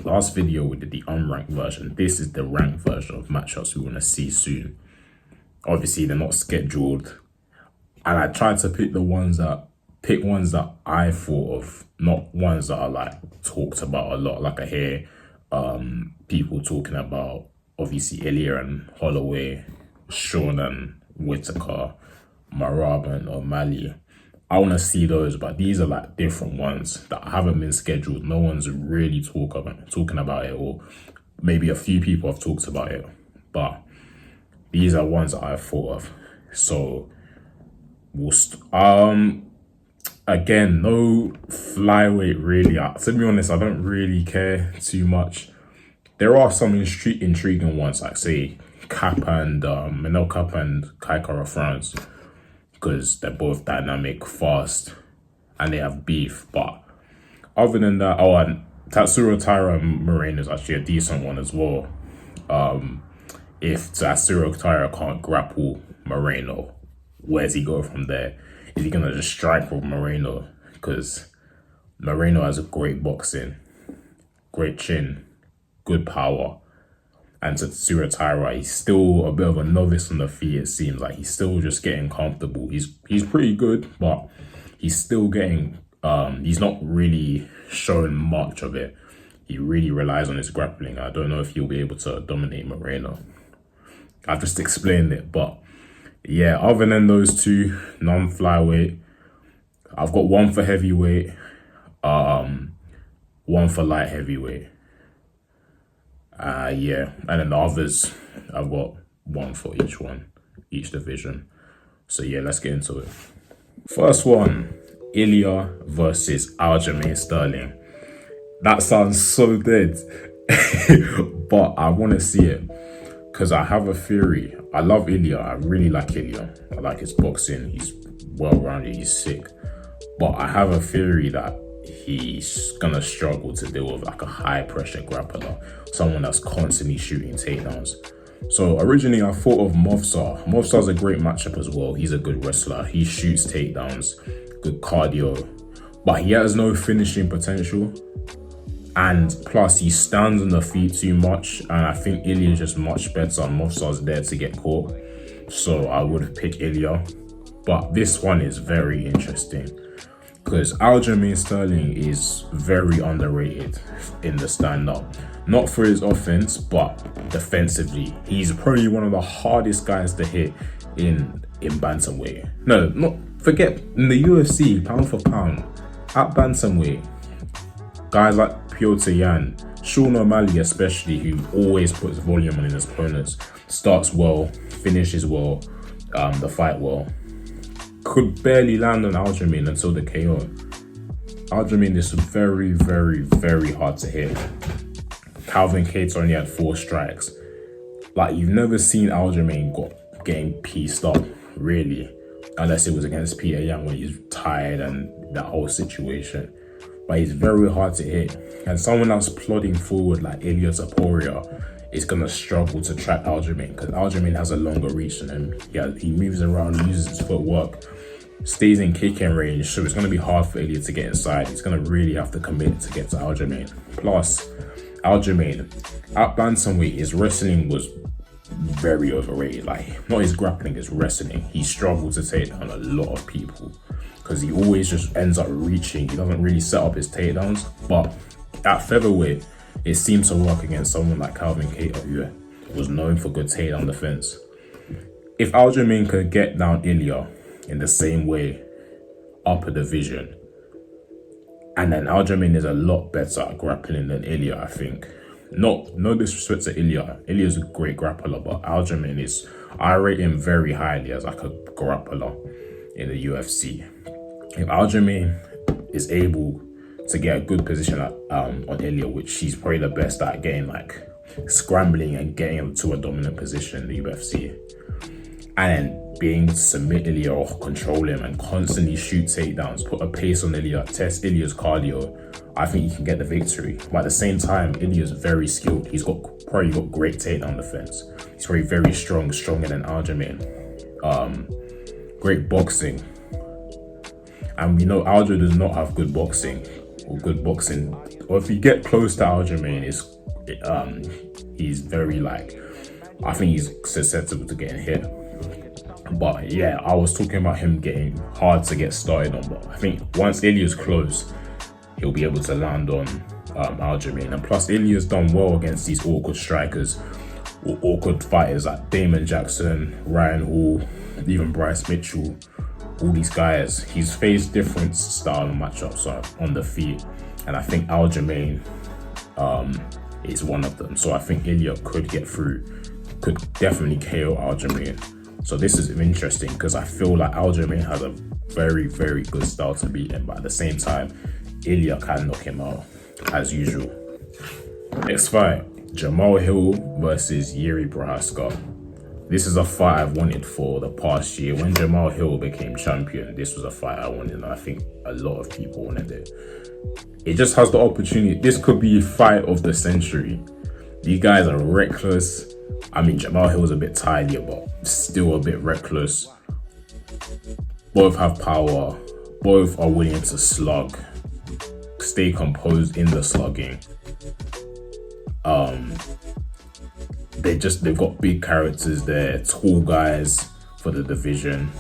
last video we did the unranked version. This is the ranked version of matchups we want to see soon. Obviously, they're not scheduled, and I tried to pick ones that I thought of, not ones that are like talked about a lot. Like I hear people talking about obviously Ilya and Holloway, Sean and Whitaker, Marab and O'Malley. I want to see those, but these are like different ones that haven't been scheduled. No one's really talking about it, or maybe a few people have talked about it, but these are ones that I've thought of. So we'll again, no flyweight really. To be honest, I don't really care too much. There are some intriguing ones, like say Manel Cap and Kai Kara France, because they're both dynamic, fast, and they have beef. But other than that, and Tatsuro Taira Moreno is actually a decent one as well. If Tatsuro Taira can't grapple Moreno, where's he go from there? Is he gonna just strike with Moreno? Because Moreno has a great boxing, great chin, good power. And Tatsuro Taira, he's still a bit of a novice on the feet, it seems like. He's still just getting comfortable. He's pretty good, but he's still getting, he's not really showing much of it. He really relies on his grappling. I don't know if he'll be able to dominate Moreno. I've just explained it, but yeah, other than those two, non-flyweight, I've got one for heavyweight, one for light heavyweight. Yeah, and then the others, I've got one for each division. So yeah, let's get into it. First one, Ilya versus Aljamain Sterling. That sounds so dead, but I want to see it because I have a theory. I love Ilya. I really like Ilya. I like his boxing. He's well-rounded. He's sick. But I have a theory that he's gonna struggle to deal with like a high-pressure grappler, someone that's constantly shooting takedowns. So originally I thought of Movsar. Movsar's a great matchup as well. He's a good wrestler. He shoots takedowns, good cardio, but he has no finishing potential. And plus he stands on the feet too much. And I think Ilya is just much better. Movsar's there to get caught. So I would pick Ilya. But this one is very interesting, because Aljamain Sterling is very underrated in the stand-up. Not for his offense, but defensively. He's probably one of the hardest guys to hit in bantamweight. No, forget in the UFC, pound for pound. At bantamweight, guys like Piotr Yan, Sean O'Malley especially, who always puts volume on his opponents, starts well, finishes well, the fight well, could barely land on Aljamain until the KO. Aljamain is very, very, very hard to hit. Calvin Cates only had 4 strikes. Like, you've never seen Aljamain getting pieced up, really, unless it was against Peter Yan when he's tired and that whole situation. But he's very hard to hit. And someone else plodding forward like Ilya Topuria is going to struggle to track Aljamain, because Aljamain has a longer reach than him. Yeah, he moves around, uses his footwork, stays in kicking range, so it's going to be hard for Ilya to get inside. He's going to really have to commit to get to Aljamain. Plus, Aljamain, at bantamweight, his wrestling was very overrated. Like, not his grappling, his wrestling. He struggled to take down a lot of people because he always just ends up reaching. He doesn't really set up his takedowns. But at featherweight, it seemed to work against someone like Calvin Cater, who was known for good takedown defense. If Aljamain could get down Ilya in the same way, upper division, and then Aljamain is a lot better at grappling than Ilya, I think. No disrespect to Ilya. Ilya's a great grappler, but Aljamain I rate him very highly as like a grappler in the UFC. If Aljamain is able to get a good position on Ilya, which he's probably the best at, getting like scrambling and getting him to a dominant position in the UFC, and then being able to submit Ilya or control him and constantly shoot takedowns, put a pace on Ilya, test Ilya's cardio, I think he can get the victory. But at the same time, Ilya's very skilled. He's probably got great takedown defense. He's probably very strong, stronger than Aljamain. Great boxing. And we know Aljo does not have good boxing or good boxing or if you get close to Aljamain, he's very like, I think he's susceptible to getting hit. But yeah, I was talking about him getting hard to get started on, but I think once Ilya's close, he'll be able to land on Aljamain. And plus, Ilya's done well against these awkward strikers or awkward fighters like Damon Jackson, Ryan Hall, even Bryce Mitchell. All these guys, he's faced different style of matchups on the feet, and I think Aljamain is one of them. So I think Ilya could get through, could definitely KO Aljamain. So this is interesting because I feel like Aljamain has a very, very good style to beat him, but at the same time, Ilya can knock him out as usual. Next fight, Jamal Hill versus Yuri Prohaska. This is a fight I've wanted for the past year. When Jamal Hill became champion, this was a fight I wanted, and I think a lot of people wanted it. It just has the opportunity. This could be a fight of the century. These guys are reckless. I mean, Jamal Hill's a bit tidier, but still a bit reckless. Both have power. Both are willing to slug. Stay composed in the slugging. They've got big characters there, tall guys for the division.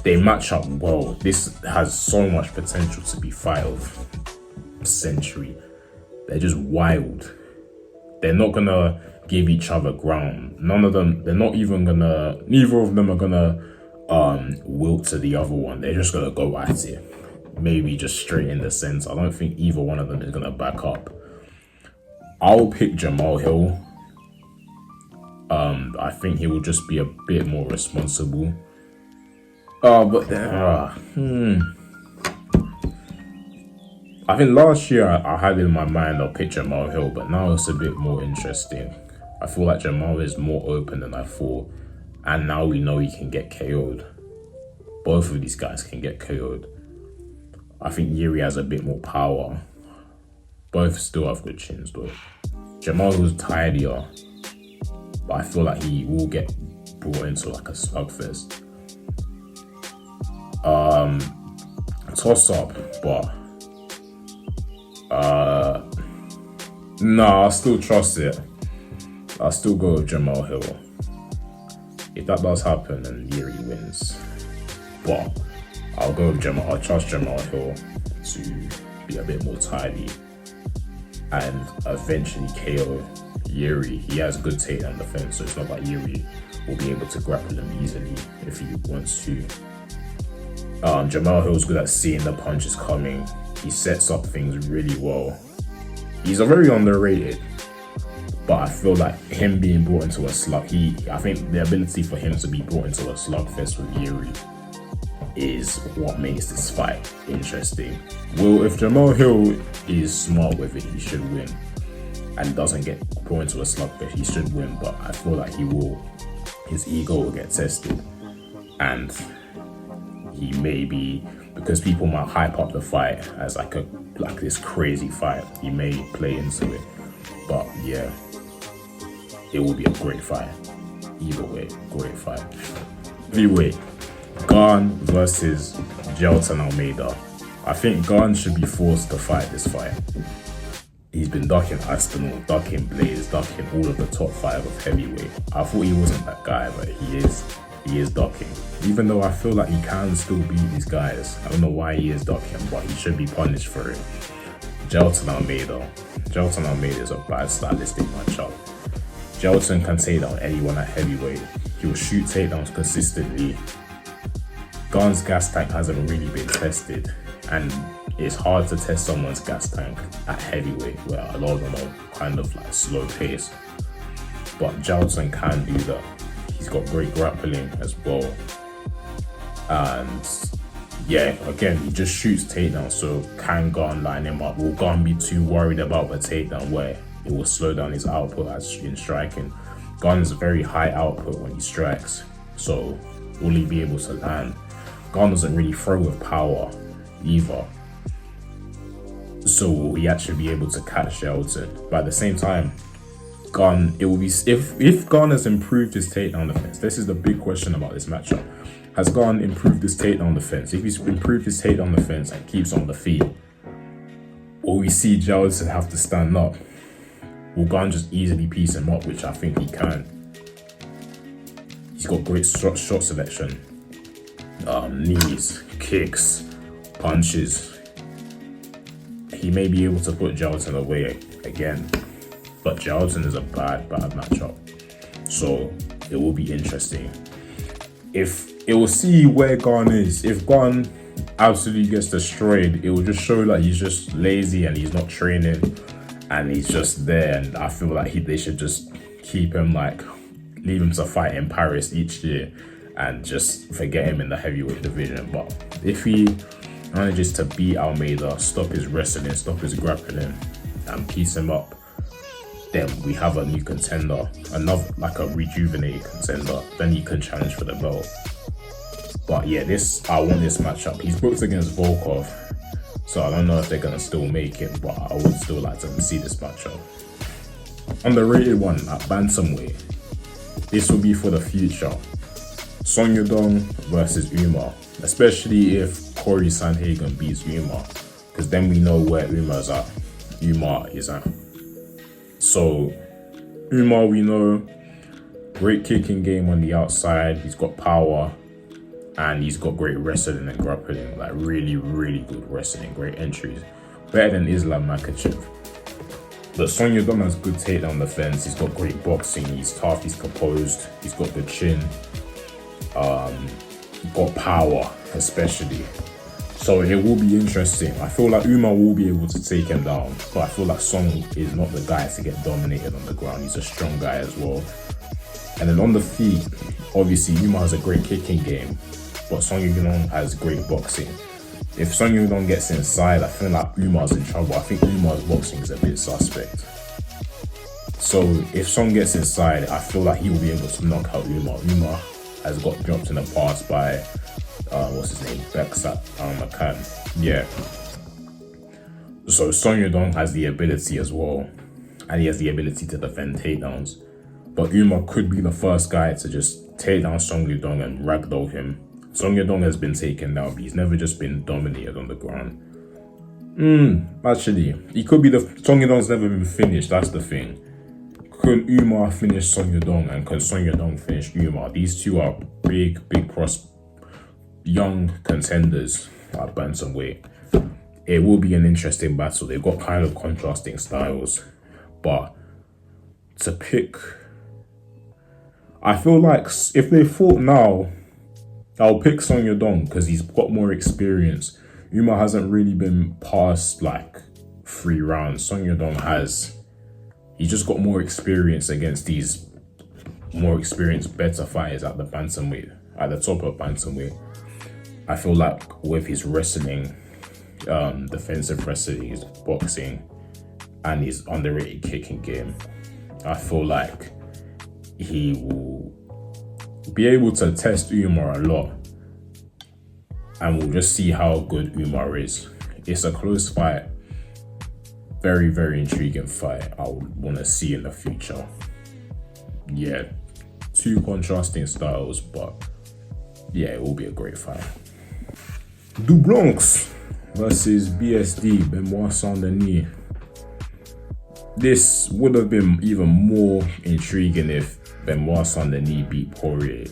They match up well. This has so much potential to be fight of century. They're just wild. They're not gonna give each other ground. None of them. They're not even gonna. Neither of them are gonna wilt to the other one. They're just gonna go at it. Maybe just straight in the center. I don't think either one of them is gonna back up. I'll pick Jamal Hill. I think he will just be a bit more responsible. But I think last year I had in my mind I'll pick Jamal Hill, but now it's a bit more interesting. I feel like Jamal is more open than I thought, and now we know he can get KO'd. Both of these guys can get KO'd. I think Yuri has a bit more power. Both still have good chins though. Jamal was tidier, but I feel like he will get brought into like a slugfest. Toss up, but no, I'll still trust it. I'll still go with Jamal Hill. If that does happen, then Yuri wins. But I'll go with Jamal. I'll trust Jamal Hill to be a bit more tidy and eventually KO Yuri. He has good takedown defense, so it's not like Yuri will be able to grapple him easily if he wants to. Jamal Hill's good at seeing the punches coming. He sets up things really well. He's a very underrated, but I feel like him being brought into a slug, I think the ability for him to be brought into a slugfest with Yuri is what makes this fight interesting. Well, if Jamal Hill is smart with it, he should win and doesn't get brought into a slugfest, he should win, but I feel like his ego will get tested, and he may be, because people might hype up the fight as like this crazy fight, he may play into it. But yeah, it will be a great fight. Either way, great fight. Heavyweight, Gane versus Jailton Almeida. I think Gane should be forced to fight this fight. He's been ducking Aspinall, ducking Blaze, ducking all of the top 5 of heavyweight. I thought he wasn't that guy, but he is ducking. Even though I feel like he can still beat these guys. I don't know why he is ducking, but he should be punished for it. Jailton Almeida is a bad stylistic matchup. Jailton can take down anyone at heavyweight. He'll shoot takedowns consistently. Gane's gas tank hasn't really been tested, and it's hard to test someone's gas tank at heavyweight where a lot of them are kind of like slow paced. But Jailton can do that. He's got great grappling as well. And yeah, again, he just shoots takedowns, so can Gane line him up? Will Gane be too worried about the takedown where it will slow down his output as in striking? Gane is a very high output when he strikes, so will he be able to land? Gane doesn't really throw with power either, so will he actually be able to catch Jailton? But at the same time, Gane, it will be if Gane has improved his takedown defense. This is the big question about this matchup. has gone improved his takedown defense. If he's improved his takedown defense and keeps on the feet, or we see Johnson have to stand up, will Gunn just easily piece him up, which I think he can. He's got great shot selection, knees, kicks, punches. He may be able to put Johnson away again, but Johnson is a bad matchup. So it will be interesting. If it will see where Gunn is. If Gunn absolutely gets destroyed, it will just show that he's just lazy and he's not training and he's just there. And I feel like they should just keep him, like leave him to fight in Paris each year and just forget him in the heavyweight division. But if he manages to beat Almeida, stop his wrestling, stop his grappling, and piece him up, then we have a new contender, another like a rejuvenated contender. Then he can challenge for the belt. But yeah, I want this matchup. He's booked against Volkov, so I don't know if they're gonna still make it, but I would still like to see this matchup. Underrated one at bantamweight. This will be for the future. Song Yudong versus Umar, especially if Corey Sandhagen beats Umar, because then we know where Umar is at. So Umar, we know, great kicking game on the outside. He's got power. And he's got great wrestling and grappling, like really, really good wrestling, great entries. Better than Islam Makhachev. But Song Yudong has good takedown defense. He's got great boxing. He's tough. He's composed. He's got good chin. Got power, especially. So it will be interesting. I feel like Umar will be able to take him down, but I feel like Song is not the guy to get dominated on the ground. He's a strong guy as well. And then on the feet, obviously Umar has a great kicking game, but Song Yudong has great boxing. If Song Yudong gets inside, I feel like Umar's in trouble. I think Umar's boxing is a bit suspect. So if Song gets inside, I feel like he will be able to knock out Umar. Umar has got dropped in the past by, what's his name, Beksat McCann. Yeah. So Song Yudong has the ability as well, and he has the ability to defend takedowns. But Umar could be the first guy to just take down Song Yudong and ragdoll him. Song Yudong has been taken down, but he's never just been dominated on the ground. Actually, he could be Song Yudong's never been finished, that's the thing. Could Umar finish Song Yudong, and could Song Yudong finish Umar? These two are big young contenders at bantamweight. It will be an interesting battle. They've got kind of contrasting styles, but to pick, I feel like if they fought now, I'll pick Song Yudong because he's got more experience. Umar hasn't really been past like 3 rounds. Song Yudong has. He's just got more experience against these more experienced, better fighters at the bantamweight, at the top of bantamweight. I feel like with his wrestling, defensive wrestling, his boxing, and his underrated kicking game, I feel like he will be able to test Umar a lot, and we'll just see how good Umar is. It's a close fight. Very, very intriguing fight I would want to see in the future. Yeah, 2 contrasting styles, but yeah, it will be a great fight. Dublanc versus BSD, Benoit Saint-Denis. This would have been even more intriguing if Benoit Saint-Denis beat Poirier,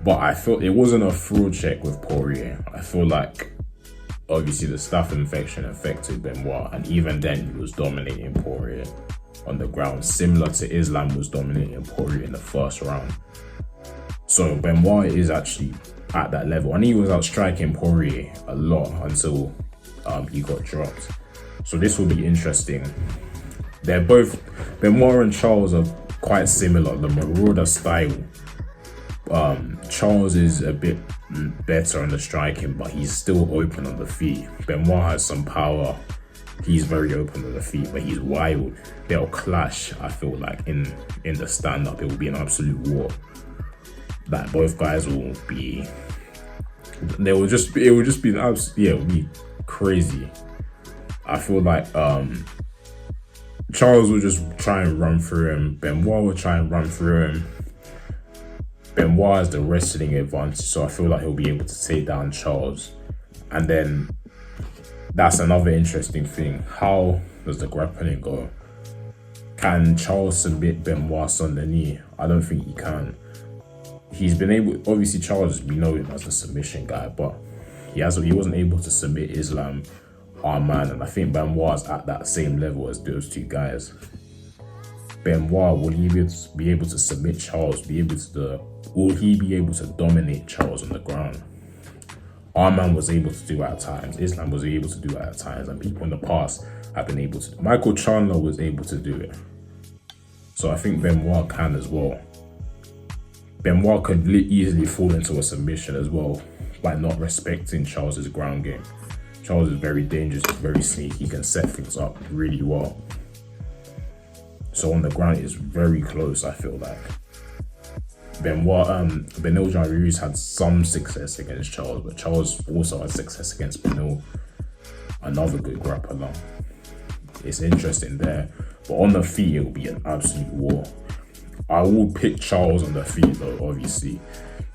but I felt it wasn't a fraud check with Poirier. I feel like obviously the staph infection affected Benoit, and even then he was dominating Poirier on the ground, similar to Islam was dominating Poirier in the first round. So Benoit is actually at that level, and he was outstriking Poirier a lot until he got dropped. So this will be interesting. They're both, Benoit and Charles are quite similar, the marauder style. Charles is a bit better on the striking, but he's still open on the feet. Benoit has some power. He's very open on the feet, but he's wild. They'll clash, I feel like, in the stand-up. It will be an absolute war. That both guys will be, it will just be an absolute, yeah, it will be crazy. I feel like Charles will just try and run through him. Benoit will try and run through him. Benoit has the wrestling advantage, so I feel like he'll be able to take down Charles. And then that's another interesting thing. How does the grappling go? Can Charles submit Benoit on the knee? I don't think he can. He's been able, obviously Charles, we know him as the submission guy, but he wasn't able to submit Islam, Arman, and I think Benoit's at that same level as those two guys. Benoit, will he be able to submit Charles? Will he be able to dominate Charles on the ground? Arman was able to do it at times. Islam was able to do it at times, and people in the past have been able to. Michael Chandler was able to do it. So I think Benoit can as well. Benoit could easily fall into a submission as well by not respecting Charles's ground game. Charles is very dangerous, he's very sneaky, he can set things up really well. So on the ground, it's very close, I feel like. Beneil Darius had some success against Charles, but Charles also had success against Beneil, another good grappler. It's interesting there, but on the feet, it'll be an absolute war. I will pick Charles on the feet though, obviously.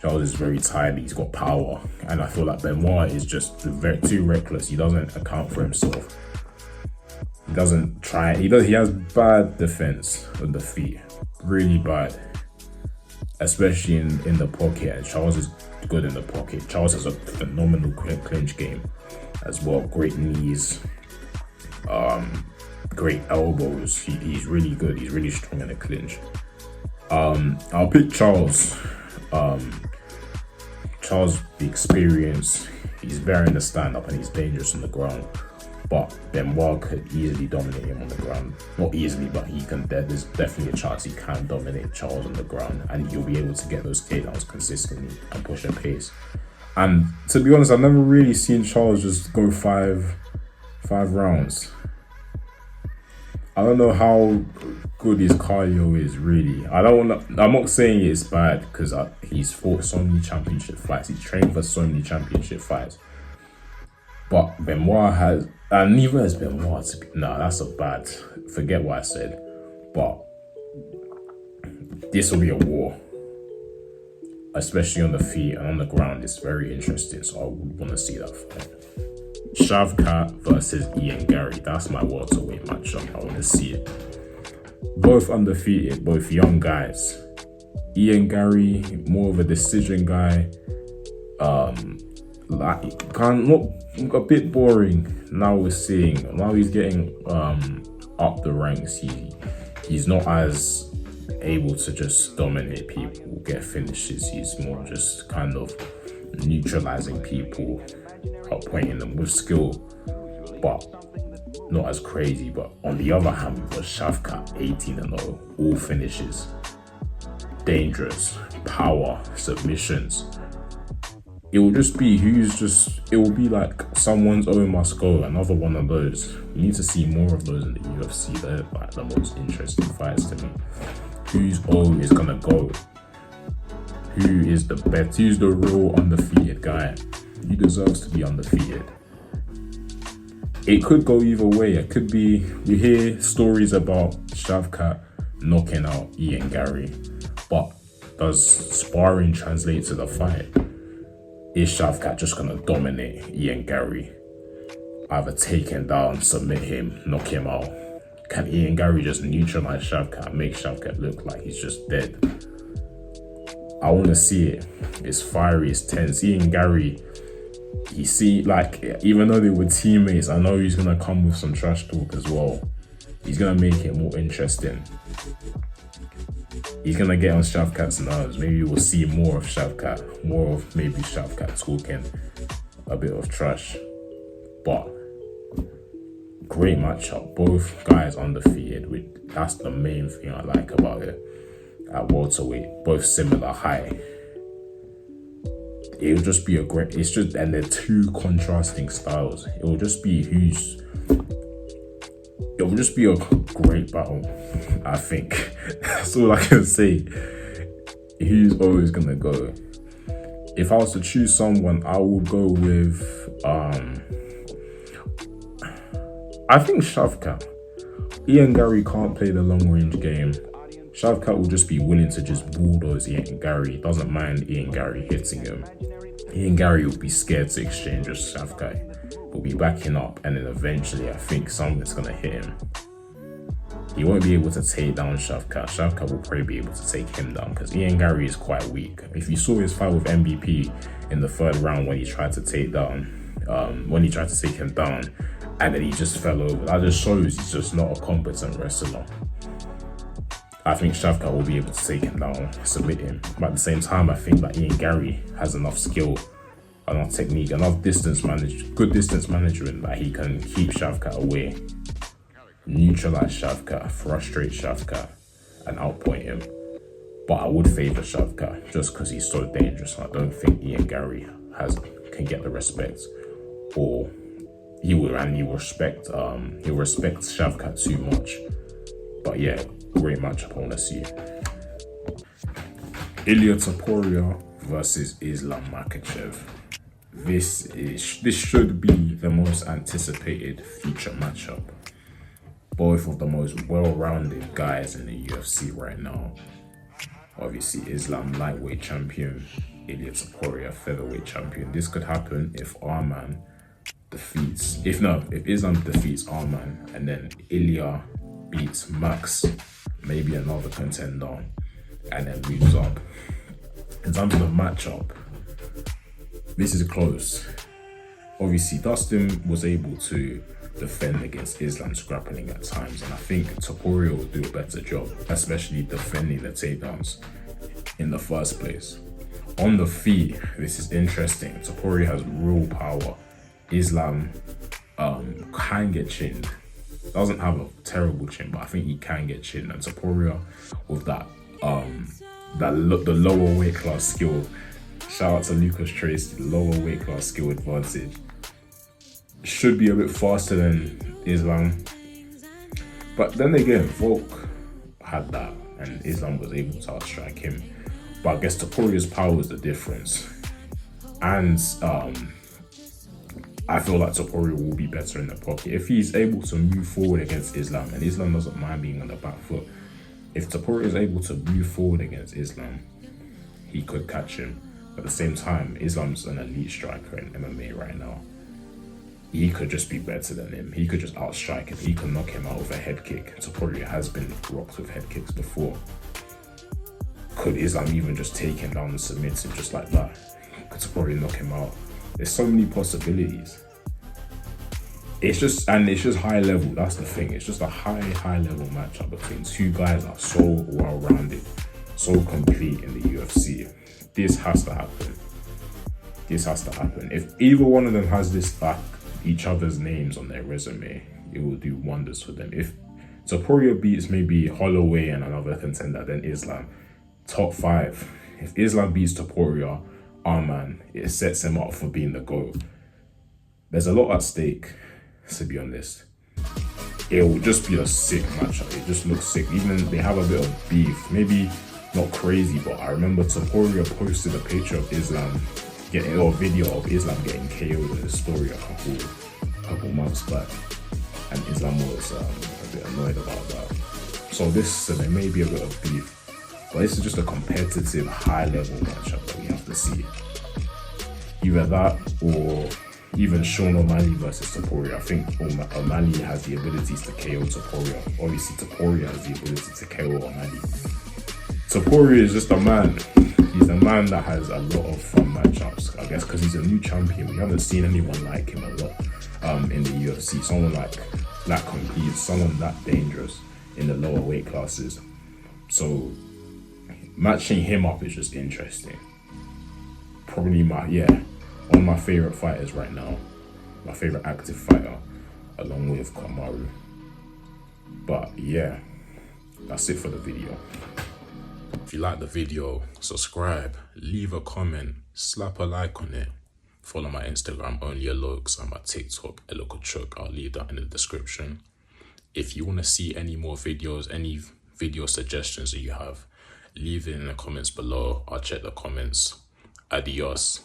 Charles is very tired, he's got power, and I feel like Benoit is just too reckless. He doesn't account for himself. He doesn't try, he has bad defense on the feet, really bad. Especially in the pocket, and Charles is good in the pocket. Charles has a phenomenal clinch game as well. Great knees, great elbows. He's really good. He's really strong in the clinch. I'll pick Charles. Charles, the experience, he's better in the stand-up and he's dangerous on the ground. But Benoit could easily dominate him on the ground. Not easily, but there's definitely a chance he can dominate Charles on the ground, and he'll be able to get those takedowns consistently and push a pace. And to be honest, I've never really seen Charles just go five rounds. I don't know how good his cardio is, really. I'm not saying it's bad because he's fought so many championship fights. He's trained for so many championship fights. But Benoit has, and neither has Benoit. That's a bad, forget what I said. But this will be a war, especially on the feet and on the ground. It's very interesting, so I would want to see that fight. Shavkat versus Ian Gary. That's my welterweight matchup. I want to see it. Both undefeated, both young guys. Ian Gary, more of a decision guy. A bit boring. Now he's getting up the ranks. He's not as able to just dominate people, get finishes. He's more just kind of neutralizing people, outpointing them with skill, but not as crazy. But on the other hand, we've got Shavkat, 18-0, all finishes, dangerous, power, submissions. It will just be it will be like someone's O must go, another one of those. We need to see more of those in the UFC. They're like the most interesting fights to me. Whose O is gonna go? Who is the best? Who's the real undefeated guy? Who deserves to be undefeated? It could go either way. It could be, we hear stories about Shavkat knocking out Ian Gary, but does sparring translate to the fight? Is Shavkat just gonna dominate Ian Gary? Either take him down, submit him, knock him out? Can Ian Gary just neutralize Shavkat, make Shavkat look like he's just dead? I want to see it. It's fiery, it's tense. Ian Gary, even though they were teammates, I know he's gonna come with some trash talk as well. He's gonna make it more interesting. He's gonna get on Shavkat's nerves. Maybe we'll see more of Shavkat, more of maybe Shavkat talking a bit of trash. But great matchup. Both guys undefeated. That's the main thing I like about it. At welterweight, both similar height. It will just be and they're two contrasting styles. It will just be it will just be a great battle, I think. That's all I can say. Who's always gonna go? If I was to choose someone, I would go with I think Shavkat. Ian Gary can't play the long range game. Shavkat will just be willing to just bulldoze Ian Gary. He doesn't mind Ian Gary hitting him. Ian Gary will be scared to exchange with Shavkat. He'll be backing up, and then eventually I think something's gonna hit him. He won't be able to take down Shavkat. Shavkat will probably be able to take him down because Ian Gary is quite weak. If you saw his fight with MVP in the third round when he tried to take him down, and then he just fell over, that just shows he's just not a competent wrestler. I think Shavkat will be able to take him down, submit him. But at the same time, I think that Ian Gary has enough skill, enough technique, enough good distance management that he can keep Shavkat away, neutralize Shavkat, frustrate Shavkat, and outpoint him. But I would favor Shavkat just because he's so dangerous. I don't think Ian Gary can get the respect, or he'll respect Shavkat too much. But yeah, great matchup I want to see. Ilia Topuria versus Islam Makhachev. This should be the most anticipated future matchup. Both of the most well-rounded guys in the UFC right now. Obviously, Islam lightweight champion, Ilia Topuria featherweight champion. This could happen if Islam defeats Arman, and then Ilia beats Max, maybe another contender, and then moves up. In terms of the matchup, this is close. Obviously, Dustin was able to defend against Islam's grappling at times, and I think Topuria will do a better job, especially defending the takedowns in the first place. On the feet, this is interesting. Topuria has real power. Islam can get chinned. Doesn't have a terrible chin, but I think he can get chinned. And Topuria with the lower weight class skill. Shout out to Lucas Tracy, lower weight class skill advantage. Should be a bit faster than Islam. But then again, Volk had that, and Islam was able to outstrike him. But I guess Topuria's power is the difference. And I feel like Topuria will be better in the pocket. If he's able to move forward against Islam, and Islam doesn't mind being on the back foot, if Topuria is able to move forward against Islam, he could catch him. At the same time, Islam's an elite striker in MMA right now. He could just be better than him. He could just outstrike him. He could knock him out with a head kick. Topuria has been rocked with head kicks before. Could Islam even just take him down and submit him just like that? Could Topuria knock him out? There's so many possibilities. It's just high level. That's the thing. It's just a high level matchup between two guys that are so well-rounded, so complete in the UFC. This has to happen. This has to happen. If either one of them has each other's names on their resume, it will do wonders for them. If Topuria beats maybe Holloway and another contender, then Islam, top 5. If Islam beats Topuria, Arman, it sets him up for being the GOAT. There's a lot at stake, to be honest. It will just be a sick matchup. It just looks sick. Even they have a bit of beef. Maybe not crazy, but I remember Topuria posted a picture of Islam or a video of Islam getting KO'd in the story a couple months back, and Islam was a bit annoyed about that. So there may be a bit of beef. But this is just a competitive, high-level matchup that we have to see. Either that or even Sean O'Malley versus Topuria. I think O'Malley has the abilities to KO Topuria. Obviously, Topuria has the ability to KO O'Malley. Topuria is just a man. He's a man that has a lot of fun matchups, I guess, because he's a new champion. We haven't seen anyone like him a lot in the UFC. Someone like that complete, someone that dangerous in the lower weight classes. So matching him up is just interesting. Probably one of my favorite fighters right now. My favorite active fighter, along with Kamaru. But yeah, that's it for the video. If you like the video, subscribe, leave a comment, slap a like on it. Follow my Instagram, OnlyAlokes, and my TikTok, Elokachuk. I'll leave that in the description. If you want to see any more videos, any video suggestions that you have, leave it in the comments below. I'll check the comments. Adios.